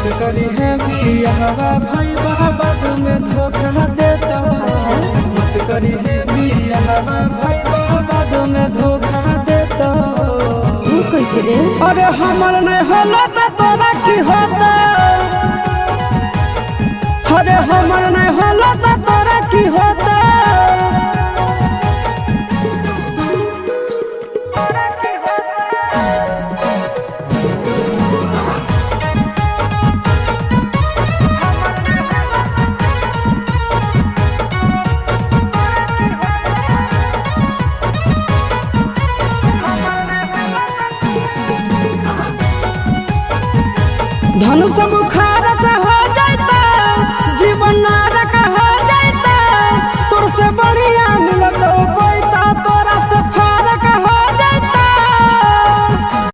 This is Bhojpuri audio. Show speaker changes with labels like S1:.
S1: मत करी है बियाहवा भाई बाद में धोखा देता। मत करी है बियाहवा भाई बाद में धोखा देता।
S2: वो कैसे रे?
S1: अरे हमर नहीं होला तो तोरा की होता। अरे हमर नहीं होला तो तोरा की होता। धनुष मुखा